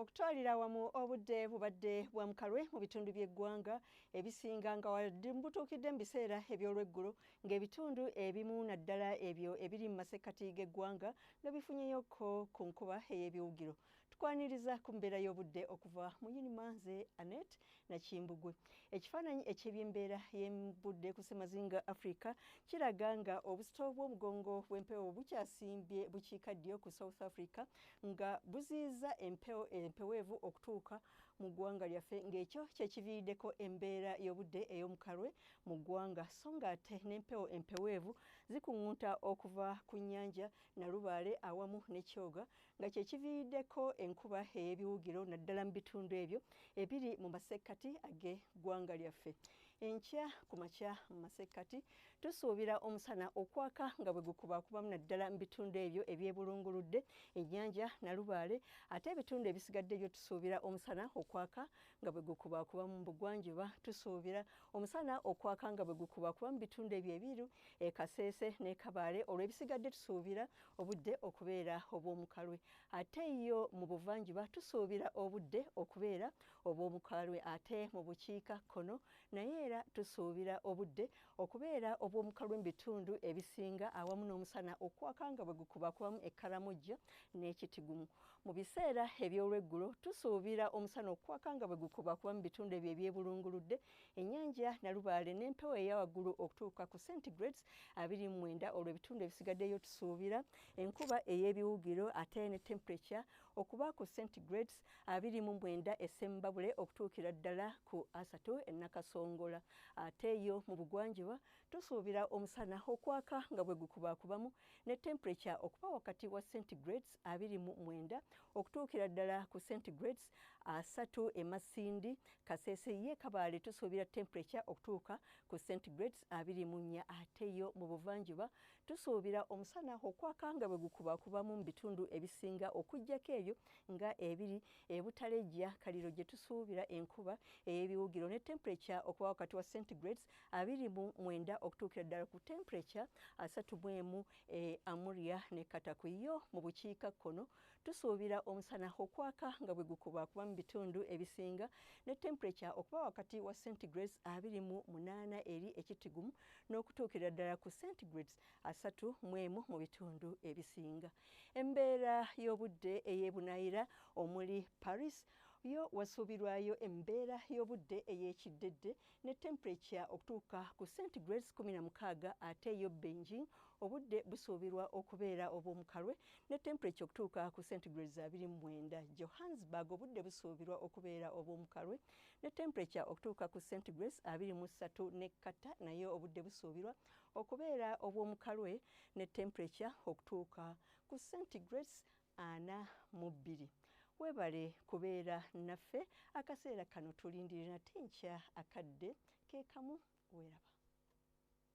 Okutwalira awamu obudde bubadde bwa mukalwe mu bitundu by'eggwanga ebisinga nga wadde mbutuukidde mu biseera eby'olweggulo ng'ebitundu ebimu naddala ebyo ebiri mu masekkati g'eggwanga nga bifunyeyoko ku nkuba ey'ebiwugiro. Tukwaniriza ku mbeera y'obudde okuva mu Unimanze Annet Nakimbugwe. Ekifaananyi eky'ebyembeera y'obudde ku ssemazinga Africa kiraga nga obusito bw'omugongo bw'empewo bukyasimbye bukiikaddyo ku South Africa nga buziyiza empeweevu okutuuka mu ggwanga lyaffe ng'ekyo kye kiviiriddeko embeera y'obudde ey'omukalwe mu ggwanga so ng'ate n'empewo empeweevu zikuŋŋunta okuva ku nnyanja Nalubaale awamu ne Kyoga nga kye kiviiriddeko enkuba ey'ebiwugiro naddala mu bitundu ebyo ebiri mu masekkati ag'eggwanga lyaffe. Enkya ku makya mu masekkati tusuubira omusana okwaka nga bwe gukubaakubamu naddala mu bitundu ebyo ebyebulunguludde ennyanja Nalubaale ate ebitundu ebisigadde byo tusuubira omusana okwaka nga bwe gukubaakuba mu bugwanjuba tusuubira omusana okwaka nga bwe gukubaakuba mu bitundu ebyo ebiru Kaseese ne Kabaale olw'ebisigadde tusuubira obudde okubeera obw'omukalwe ate yo mu buvanjuba tusuubira obudde okubeera obw'omukalwe ate mu bukiikakkono naye era tusuubira obudde okubeera obw'omukalwe mu bitundu ebisinga awamu n'omusana okwaka nga bwe gukubaakubamu Ekkaramojjo n'Ekitigumu. Mu biseera eby'olweggulo tusuubira omusana okwaka nga bwe gukubaakuba mu bitundu ebyo ebyebulunguludde ennyanja Nalubaale n'empewo eya waggulu okutuuka ku centigrades 29 olw'ebitundu ebisigaddeyo tusuubira enkuba ey'ebiwugiro ate ne temperature okuba ku centigrades 29 Essembabule okutuukira ddala ku 3 Nakasongola ate yo mu bugwanjuba tusuubira omusana okwaka nga bwe gukubaakubamu ne temperature okuba wakati wa centigrades 29 okutuukira ddala ku centigrades 3 e Masindi Kaseese ye Kabaale tusuubira temperature okutuuka ku centigrades 24 ate yo mu buvanjuba tusuubira omusana okwaka nga bwe gukubaakubamu mu bitundu ebisinga okuggyako ebyo nga ebiri Butalejja Kaliro gye tusuubira enkuba ey'ebiwugiro ne temperature okuba wakati wa centigrades 29 okutuukira ddala ku temperature 31 Amuria ne Kataku yo mu bukiikakkono tusuubira omusana okwaka nga bwe gukubaakuba mu bitundu ebisinga ne temperature okuba wakati wa centigrades 28 eri Ekitigumu n'okutuukira ddala ku centigrades 31 mu bitundu ebisinga. Embeera y'obudde ey'ebunaayira omuli Paris yo wasuubirwayo embeera y'obudde ey'ekiddedde ne temperature okutuuka ku centigrades 16 ate yo Beijing obudde busuubirwa okubeera obw'omukalwe ne temperature okutuuka ku centigrades 29. Johannesburg obudde busuubirwa okubeera obw'omukalwe ne temperature okutuuka ku centigrades 23 ne Kata nayo obudde busuubirwa okubeera obw'omukalwe ne temperature okutuuka ku centigrades 42. Weebale kubeera naffe akaseera kano tulindirira nate nkya akadde ke kamu weeraba.